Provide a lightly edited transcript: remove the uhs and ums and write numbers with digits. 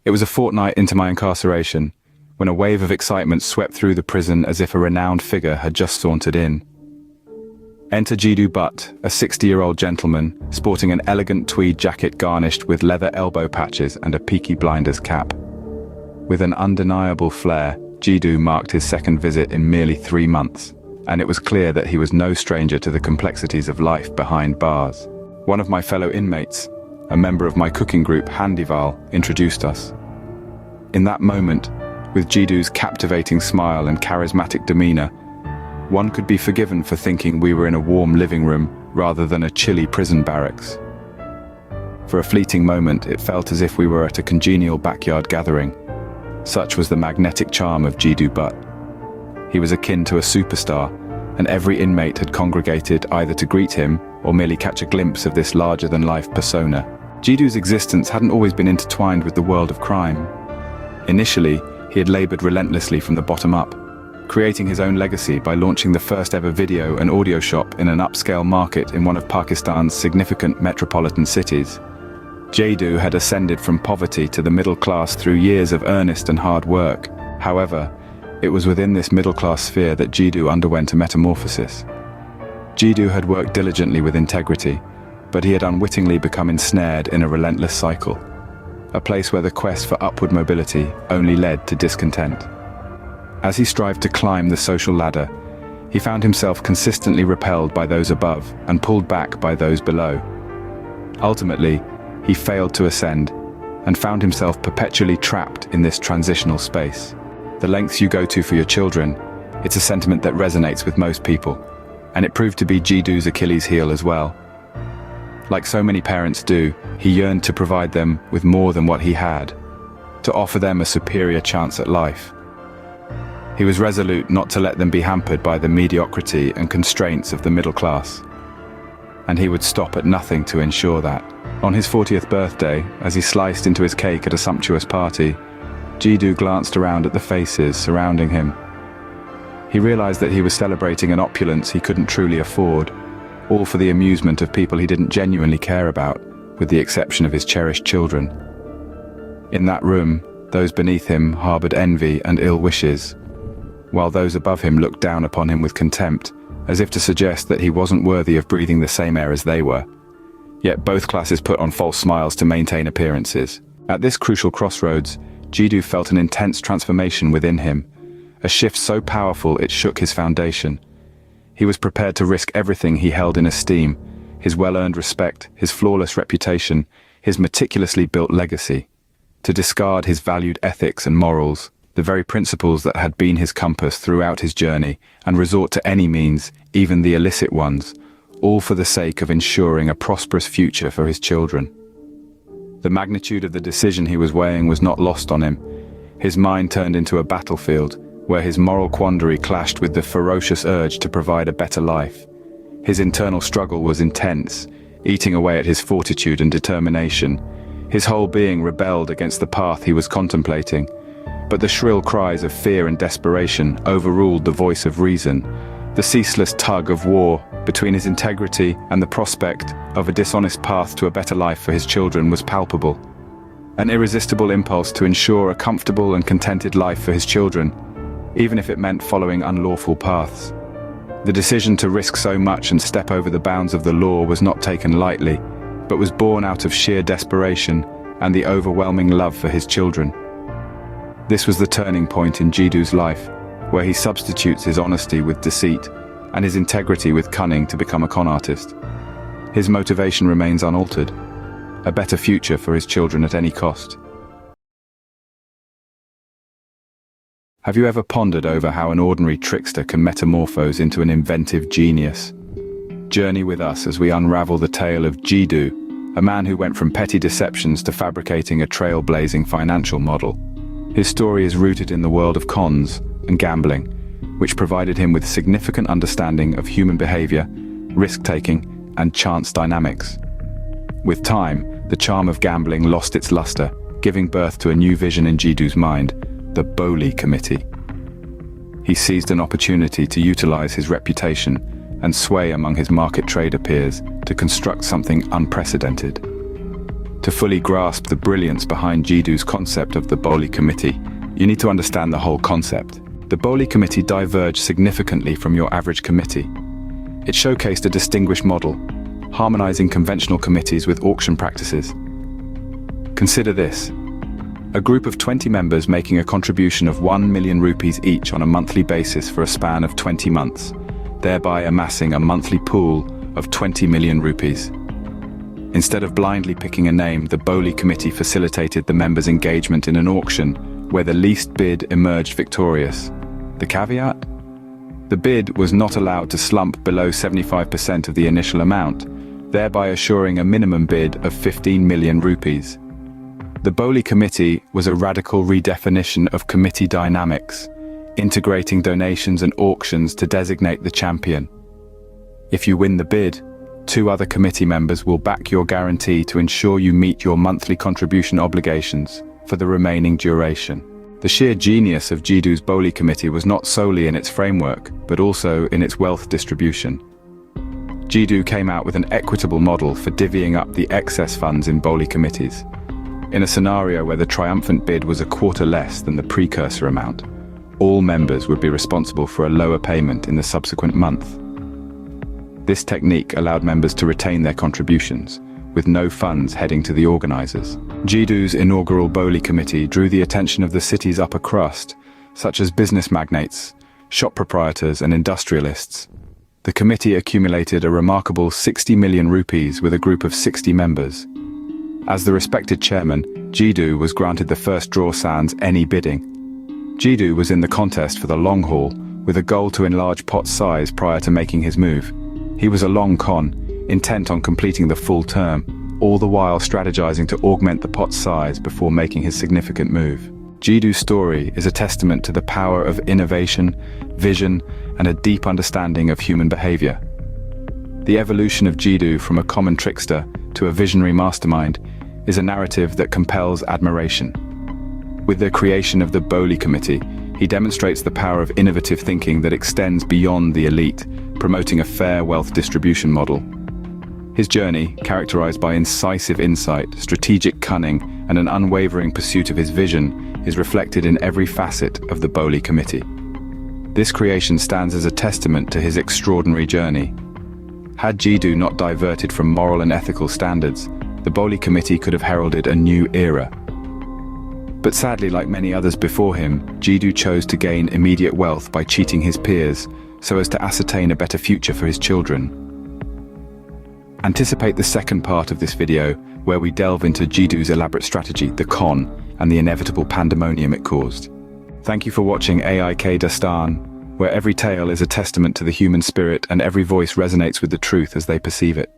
It was a fortnight into my incarceration, when a wave of excitement swept through the prison as if a renowned figure had just sauntered in. Enter Jeedu Butt, a 60-year-old gentleman, sporting an elegant tweed jacket garnished with leather elbow patches and a Peaky Blinders cap. With an undeniable flair, Jeedu marked his second visit in merely 3 months, and it was clear that he was no stranger to the complexities of life behind bars. One of my fellow inmates, a member of my cooking group, unveil, introduced us. In that moment, with Jeedu's captivating smile and charismatic demeanor, one could be forgiven for thinking we were in a warm living room rather than a chilly prison barracks. For a fleeting moment, it felt as if we were at a congenial backyard gathering. Such was the magnetic charm of Jeedu Butt. He was akin to a superstar, and every inmate had congregated either to greet him or merely catch a glimpse of this larger-than-life persona. Jeedu's existence hadn't always been intertwined with the world of crime. Initially, he had labored relentlessly from the bottom up, creating his own legacy by launching the first-ever video and audio shop in an upscale market in one of Pakistan's significant metropolitan cities. Jeedu had ascended from poverty to the middle class through years of earnest and hard work. However, it was within this middle-class sphere that Jeedu underwent a metamorphosis. Jeedu had worked diligently with integrity, but he had unwittingly become ensnared in a relentless cycle, a place where the quest for upward mobility only led to discontent. As he strived to climb the social ladder, he found himself consistently repelled by those above and pulled back by those below. Ultimately, he failed to ascend and found himself perpetually trapped in this transitional space. The lengths you go to for your children, it's a sentiment that resonates with most people, and it proved to be Jeedu's Achilles heel as well. Like so many parents do, he yearned to provide them with more than what he had, to offer them a superior chance at life. He was resolute not to let them be hampered by the mediocrity and constraints of the middle class, and he would stop at nothing to ensure that. On his 40th birthday, as he sliced into his cake at a sumptuous party, Jeedu glanced around at the faces surrounding him. He realized that he was celebrating an opulence he couldn't truly afford, all for the amusement of people he didn't genuinely care about, with the exception of his cherished children. In that room, those beneath him harbored envy and ill wishes, while those above him looked down upon him with contempt, as if to suggest that he wasn't worthy of breathing the same air as they were. Yet both classes put on false smiles to maintain appearances. At this crucial crossroads, Jeedu felt an intense transformation within him, a shift so powerful it shook his foundation. He was prepared to risk everything he held in esteem, his well-earned respect, his flawless reputation, his meticulously built legacy, to discard his valued ethics and morals, the very principles that had been his compass throughout his journey, and resort to any means, even the illicit ones, all for the sake of ensuring a prosperous future for his children. The magnitude of the decision he was weighing was not lost on him. His mind turned into a battlefield, where his moral quandary clashed with the ferocious urge to provide a better life. His internal struggle was intense, eating away at his fortitude and determination. His whole being rebelled against the path he was contemplating, but the shrill cries of fear and desperation overruled the voice of reason. The ceaseless tug of war between his integrity and the prospect of a dishonest path to a better life for his children was palpable. An irresistible impulse to ensure a comfortable and contented life for his children, even if it meant following unlawful paths. The decision to risk so much and step over the bounds of the law was not taken lightly, but was born out of sheer desperation and the overwhelming love for his children. This was the turning point in Jeedu's life, where he substitutes his honesty with deceit and his integrity with cunning to become a con artist. His motivation remains unaltered, a better future for his children at any cost. Have you ever pondered over how an ordinary trickster can metamorphose into an inventive genius? Journey with us as we unravel the tale of Jeedu, a man who went from petty deceptions to fabricating a trailblazing financial model. His story is rooted in the world of cons and gambling, which provided him with significant understanding of human behavior, risk-taking, and chance dynamics. With time, the charm of gambling lost its luster, giving birth to a new vision in Jeedu's mind, the Boli Committee. He seized an opportunity to utilize his reputation and sway among his market trader peers to construct something unprecedented. To fully grasp the brilliance behind Jeedu's concept of the Boli Committee, you need to understand the whole concept. The Boli Committee diverged significantly from your average committee. It showcased a distinguished model, harmonizing conventional committees with auction practices. Consider this: a group of 20 members making a contribution of 1 million rupees each on a monthly basis for a span of 20 months, thereby amassing a monthly pool of 20 million rupees. Instead of blindly picking a name, the Boli Committee facilitated the members' engagement in an auction where the least bid emerged victorious. The caveat? The bid was not allowed to slump below 75% of the initial amount, thereby assuring a minimum bid of 15 million rupees. The Boli Committee was a radical redefinition of committee dynamics, integrating donations and auctions to designate the champion. If you win the bid, 2 other committee members will back your guarantee to ensure you meet your monthly contribution obligations for the remaining duration. The sheer genius of Jeedu's Boli Committee was not solely in its framework, but also in its wealth distribution. Jeedu came out with an equitable model for divvying up the excess funds in Boli committees. In a scenario where the triumphant bid was a quarter less than the precursor amount, all members would be responsible for a lower payment in the subsequent month. This technique allowed members to retain their contributions, with no funds heading to the organizers. Jeedu's inaugural Boli Committee drew the attention of the city's upper crust, such as business magnates, shop proprietors and industrialists. The committee accumulated a remarkable 60 million rupees with a group of 60 members. As the respected chairman, Jeedu was granted the first draw sans any bidding. Jeedu was in the contest for the long haul, with a goal to enlarge pot size prior to making his move. He was a long con, intent on completing the full term, all the while strategizing to augment the pot size before making his significant move. Jeedu's story is a testament to the power of innovation, vision, and a deep understanding of human behavior. The evolution of Jeedu from a common trickster to a visionary mastermind is a narrative that compels admiration. With the creation of the Boli Committee, he demonstrates the power of innovative thinking that extends beyond the elite, promoting a fair wealth distribution model. His journey, characterized by incisive insight, strategic cunning, and an unwavering pursuit of his vision, is reflected in every facet of the Boli Committee. This creation stands as a testament to his extraordinary journey. Had Jeedu not diverted from moral and ethical standards, the Boli Committee could have heralded a new era. But sadly, like many others before him, Jeedu chose to gain immediate wealth by cheating his peers, so as to ascertain a better future for his children. Anticipate the second part of this video, where we delve into Jeedu's elaborate strategy, the con, and the inevitable pandemonium it caused. Thank you for watching AIK Dastan, where every tale is a testament to the human spirit and every voice resonates with the truth as they perceive it.